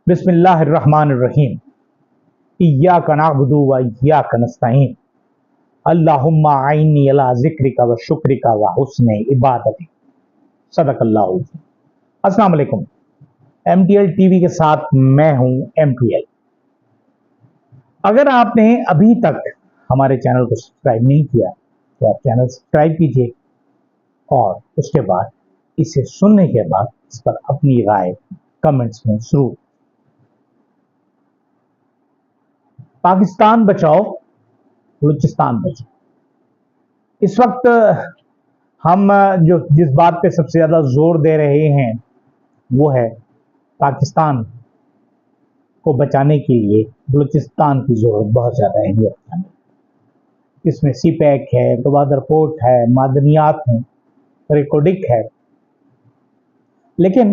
बिस्मिल्लाहिर्रहमानिर्रहीम। इय्याका नअबुदु व इय्याका नस्तईन। अल्लाहुम्मा आइन्नी अला ज़िक्रिका व शुक्रिका व हुस्नि इबादतिक। सदक़ल्लाहु। अस्सलाम वालेकुम। MTL टीवी के साथ मैं हूं MTL। अगर आपने अभी तक हमारे चैनल को सब्सक्राइब नहीं किया तो आप चैनल सब्सक्राइब कीजिए और उसके बाद इसे सुनने के बाद इस पर अपनी राय कमेंट्स में जरूर। पाकिस्तान बचाओ, बलूचिस्तान बचाओ। इस वक्त हम जिस बात पे सबसे ज्यादा जोर दे रहे हैं वो है पाकिस्तान को बचाने के लिए बलूचिस्तान की जरूरत बहुत ज्यादा है। इसमें सीपैक है, गवादर पोर्ट है, मादनियात हैं, रिकॉर्डिक है। लेकिन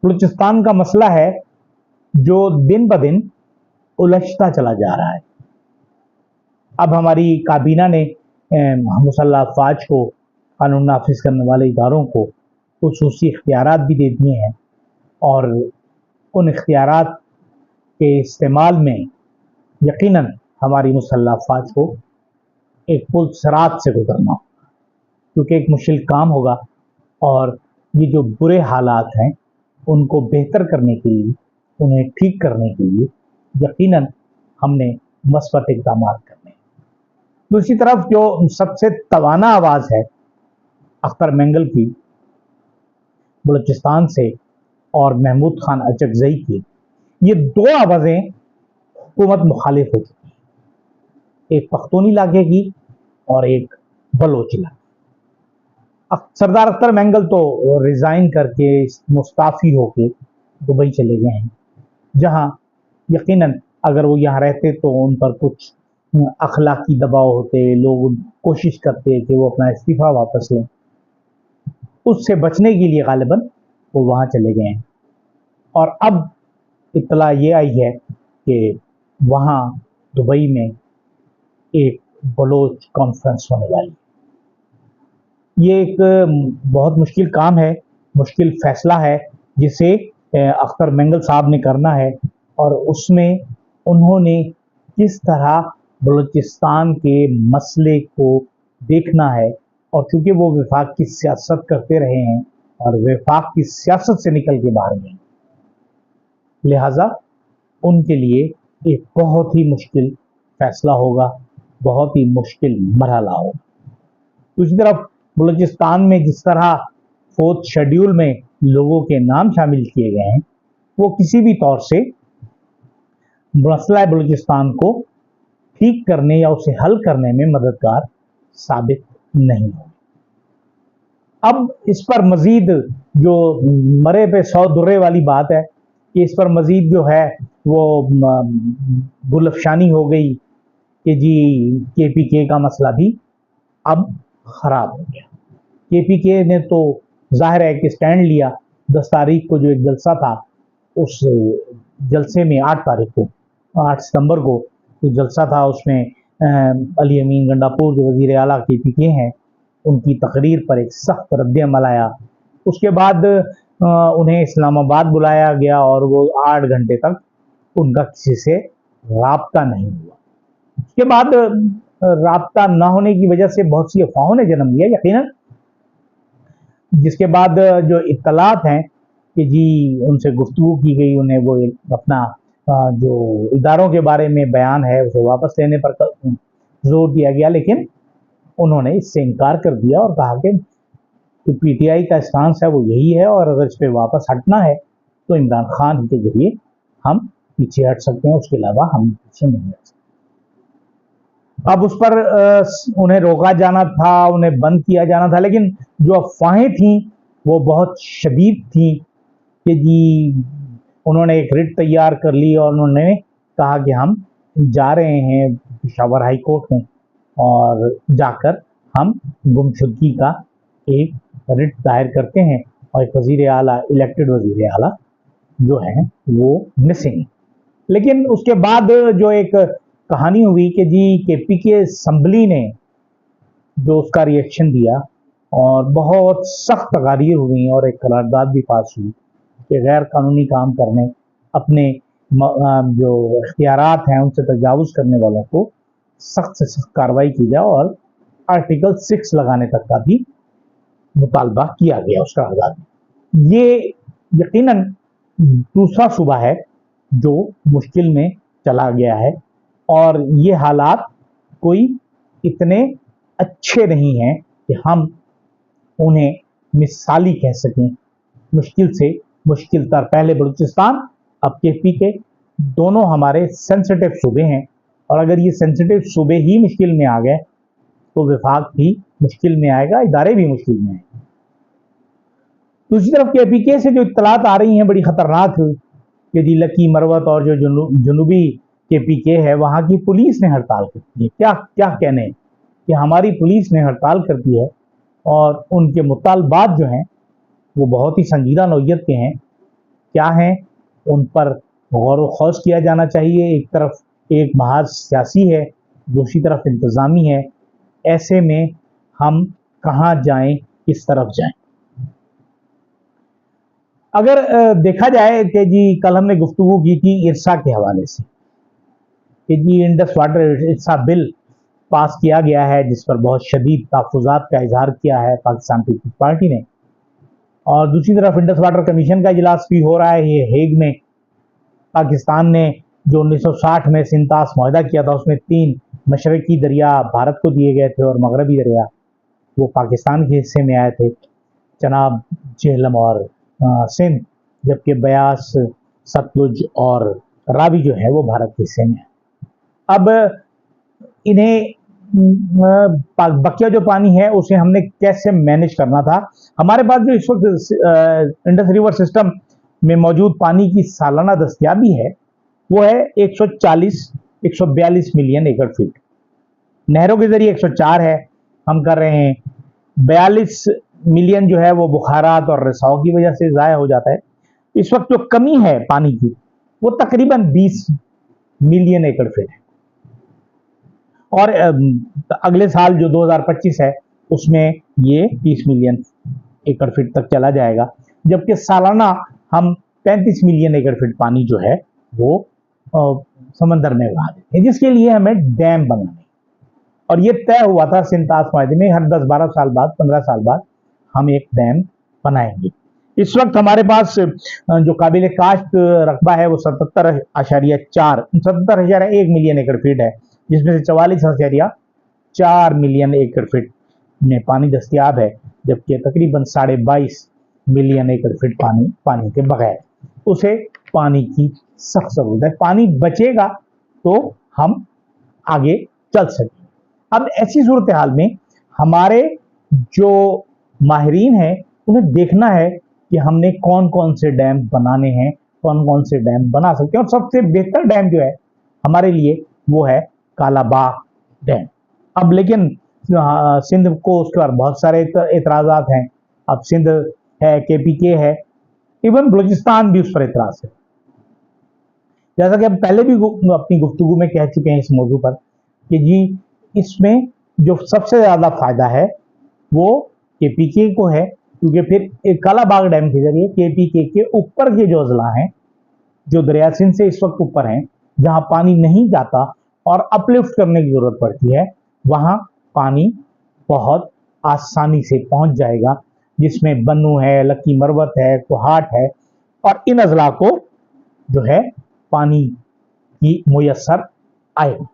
बलूचिस्तान का मसला है जो दिन ब दिन उलझता चला जा रहा है। अब हमारी काबीना ने मुसल्लह अफवाज को, कानून नाफिज करने वाले इदारों को खुसूसी इख्तियारात भी दे दिए हैं और उन इख्तियारात के इस्तेमाल में यकीनन हमारी मुसल्लह अफवाज को एक पुल सिरात से गुजरना होगा, क्योंकि एक मुश्किल काम होगा और ये जो बुरे हालात हैं उनको बेहतर करने के लिए, उन्हें ठीक करने के लिए यकीनन हमने मस्बत इक़दाम करने हैं। दूसरी तरफ जो सबसे तवाना आवाज़ है अख्तर मेंगल की बलूचिस्तान से और महमूद खान अचकज़ई की, ये दो आवाज़ें हुकूमत मुखालिफ हो चुकी हैं, एक पख्तून इलाके की और एक बलोच इलाके। सरदार अख्तर मेंगल तो रिजाइन करके मुस्ताफ़ी होके दुबई चले गए हैं, जहां यकीनन अगर वो यहाँ रहते तो उन पर कुछ अखलाकी दबाव होते, लोग कोशिश करते कि वो अपना इस्तीफा वापस लें। उससे बचने के लिए गालिबन वो वहाँ चले गए हैं और अब इत्तला ये आई है कि वहाँ दुबई में एक बलोच कॉन्फ्रेंस होने वाली है। ये एक बहुत मुश्किल काम है, मुश्किल फैसला है जिसे अख्तर मेंगल साहब ने करना है और उसमें उन्होंने किस तरह बलूचिस्तान के मसले को देखना है। और क्योंकि वो वफाक की सियासत करते रहे हैं और वफाक की सियासत से निकल के बाहर गए, लिहाजा उनके लिए एक बहुत ही मुश्किल फैसला होगा, बहुत ही मुश्किल मरहला होगा। दूसरी तरफ बलूचिस्तान में जिस तरह 4th शेड्यूल में लोगों के नाम शामिल किए गए हैं, वो किसी भी तौर से मसला बलूचिस्तान को ठीक करने या उसे हल करने में मददगार साबित नहीं हो। अब इस पर मजीद जो मरे पे 100 दुर्रे वाली बात है कि इस पर मजीद जो है वो गुलफशानी हो गई कि जी KPK का मसला भी अब खराब हो गया। KPK ने तो जाहिर है कि स्टैंड लिया। 10 तारीख को जो एक जलसा था, उस जलसे में 8 सितंबर को जो जलसा था उसमें अली अमीन गंडापुर जो वज़ीर आला KPK हैं, उनकी तकरीर पर एक सख्त रद्द-ए-अमल आया। उसके बाद उन्हें इस्लामाबाद बुलाया गया और वो 8 घंटे तक उनका किसी से राब्ता नहीं हुआ। उसके बाद राब्ता न होने की वजह से बहुत सी अफवाहों ने जन्म लिया यकीनन, जिसके बाद जो इत्तलात हैं कि जी उनसे गुफ्तगू की गई, उन्हें वो अपना जो इदारों के बारे में बयान है उसे वापस लेने पर जोर दिया गया, लेकिन उन्होंने इससे इनकार कर दिया और कहा कि PTI का स्टांस है वो यही है और अगर इस पर वापस हटना है तो इमरान खान के जरिए हम पीछे हट सकते हैं, उसके अलावा हम पीछे नहीं हट सकते। अब उस पर उन्हें रोका जाना था, उन्हें बंद किया जाना था, लेकिन जो अफवाहें थीं वो बहुत शदीद थीं कि जी उन्होंने एक रिट तैयार कर ली और उन्होंने कहा कि हम जा रहे हैं पेशावर हाई कोर्ट में और जाकर हम गुमशुदगी का एक रिट दायर करते हैं और एक वज़ीर आला, इलेक्टेड वज़ीर आला जो है वो मिसिंग। लेकिन उसके बाद जो एक कहानी हुई कि जी KPK असम्बली ने जो उसका रिएक्शन दिया और बहुत सख्त तकारीर हुई और एक करारदाद भी पास हुई कि गैर कानूनी काम करने अपने जो इख्तियारात हैं उनसे तजावुज़ करने वालों को सख्त से सख्त कार्रवाई की जाए और आर्टिकल 6 लगाने तक का भी मुतालबा किया गया उसका आज़ाद। ये यकीनन दूसरा सूबा है जो मुश्किल में चला गया है और ये हालात कोई इतने अच्छे नहीं हैं कि हम उन्हें मिसाली कह सकें। मुश्किल से मुश्किल तर, पहले बलूचिस्तान अब KPK, दोनों हमारे सेंसिटिव सूबे हैं और अगर ये सेंसिटिव सूबे ही मुश्किल में आ गए तो विफाक भी मुश्किल में आएगा, इदारे भी मुश्किल में आएंगे। दूसरी तरफ KPK से जो इत्तलात आ रही हैं बड़ी खतरनाक कि जी लकी मरवत और जो जनूबी KPK है वहाँ की पुलिस ने हड़ताल कर दी है। क्या क्या कहने कि हमारी पुलिस ने हड़ताल कर दी है और उनके मुतालबात जो हैं वो बहुत ही संजीदा नौइयत के हैं। क्या हैं उन पर गौर व खौज किया जाना चाहिए। एक तरफ एक महाज सियासी है, दूसरी तरफ इंतज़ामी है। ऐसे में हम कहाँ जाएं, किस तरफ जाएं। अगर देखा जाए कि जी कल हमने गुफ्तगू की थी इरसा के हवाले से कि जी इंडस वाटर इरसा बिल पास किया गया है जिस पर बहुत शदीद तहफ़्फ़ुज़ात का इजहार किया है पाकिस्तान पीपल्स पार्टी ने, और दूसरी तरफ इंडस वाटर कमीशन का इजलास भी हो रहा है ये हेग में। पाकिस्तान ने जो 1960 में सिंतास मुआहदा किया था उसमें 3 मशरकी दरिया भारत को दिए गए थे और मगरबी दरिया वो पाकिस्तान के हिस्से में आए थे, चनाब, झेलम और सिंध, जबकि ब्यास, सतलुज और रावी जो है वो भारत के हिस्से में है। अब इन्हें बकिया जो पानी है उसे हमने कैसे मैनेज करना था। हमारे पास जो इस वक्त इंडस रिवर सिस्टम में मौजूद पानी की सालाना दस्तयाबी है वो है 140-142 मिलियन एकड़ फीट। नहरों के जरिए 104 है, हम कर रहे हैं 42 मिलियन जो है वो बुखारात और रिसाव की वजह से ज़ाया हो जाता है। इस वक्त जो कमी है पानी की वो तकरीबन 20 मिलियन एकड़ फीट है और अगले साल जो 2025 है उसमें ये 30 मिलियन एकड़ फीट तक चला जाएगा, जबकि सालाना हम 35 मिलियन एकड़ फीट पानी जो है वो समंदर में बहा देते हैं, जिसके लिए हमें डैम बनाने और ये तय हुआ था सिंतास मुआहदे में हर 10-12 साल बाद 15 साल बाद हम एक डैम बनाएंगे। इस वक्त हमारे पास जो काबिल काश्त रकबा है वो 77.1 मिलियन एकड़ फीट है, जिसमें से 44.4 मिलियन एकड़ फीट में पानी दस्तयाब है, जबकि तकरीबन 22.5 मिलियन एकड़ फीट पानी के बगैर। उसे पानी की सख्त जरूरत है, पानी बचेगा तो हम आगे चल सकें। अब ऐसी सूरत हाल में हमारे जो माहिरीन हैं उन्हें देखना है कि हमने कौन कौन से डैम बनाने हैं, कौन कौन से डैम बना सकते हैं, और सबसे बेहतर डैम जो है हमारे लिए वो है कालाबाग डैम। अब लेकिन सिंध को उसके बाद बहुत सारे एतराज़ात हैं। अब सिंध है, KPK है, इवन बलूचिस्तान भी उस पर एतराज़ है। जैसा कि हम पहले भी अपनी गुफ्तगू में कह चुके हैं इस मौजू पर कि जी इसमें जो सबसे ज़्यादा फायदा है वो KPK को है, क्योंकि फिर कालाबाग डैम के जरिए KPK के ऊपर के जो अजला हैं जो दरिया सिंध से इस वक्त ऊपर हैं, जहां पानी नहीं जाता और अपलिफ्ट करने की जरूरत पड़ती है, वहां पानी बहुत आसानी से पहुंच जाएगा, जिसमें बन्नू है, लकी मरवत है, कोहाट है, और इन अजला को जो है पानी की मुयस्सर आएगा।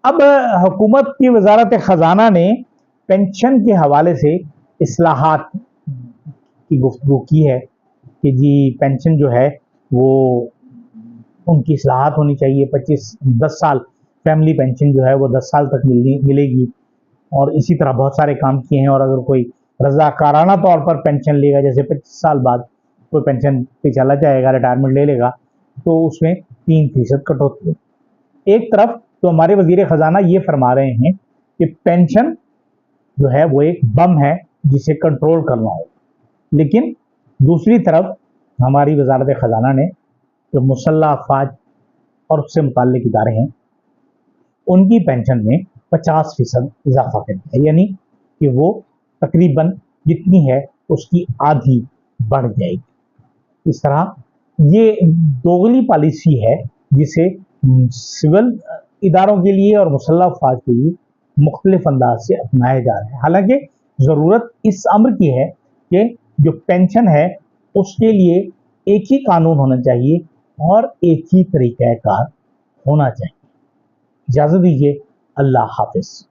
अब हुकूमत की वजारत खजाना ने पेंशन के हवाले से इस्लाहात की गुफ्तगू की है कि जी पेंशन जो है वो उनकी इस्लाहात होनी चाहिए। 10 साल फैमिली पेंशन जो है वो 10 साल तक मिलेगी, और इसी तरह बहुत सारे काम किए हैं। और अगर कोई रजाकाराना तौर पर पेंशन लेगा, जैसे 25 साल बाद कोई पेंशन पे चला जाएगा, रिटायरमेंट ले लेगा, तो उसमें 3% कटौती है। एक तरफ तो हमारे वजीर खजाना ये फरमा रहे हैं कि पेंशन जो है वो एक बम है जिसे कंट्रोल करना होगा, लेकिन दूसरी तरफ हमारी वजारत खजाना ने जो मुसल्लह अफवाज और उससे मुताल्लिक इदारे हैं उनकी पेंशन में 50% इजाफा कर दिया, यानी कि वो तकरीबन जितनी है उसकी आधी बढ़ जाएगी। इस तरह یہ دوغلی پالیسی ہے جسے سول اداروں کے لیے اور مسلح افواج کے لیے مختلف انداز سے اپنایا جا رہا ہے. حالانکہ ضرورت اس امر کی ہے کہ جو پینشن ہے اس کے لیے ایک ہی قانون ہونا چاہیے اور ایک ہی طریقہ کار ہونا چاہیے. اجازت دیجیے. اللہ حافظ.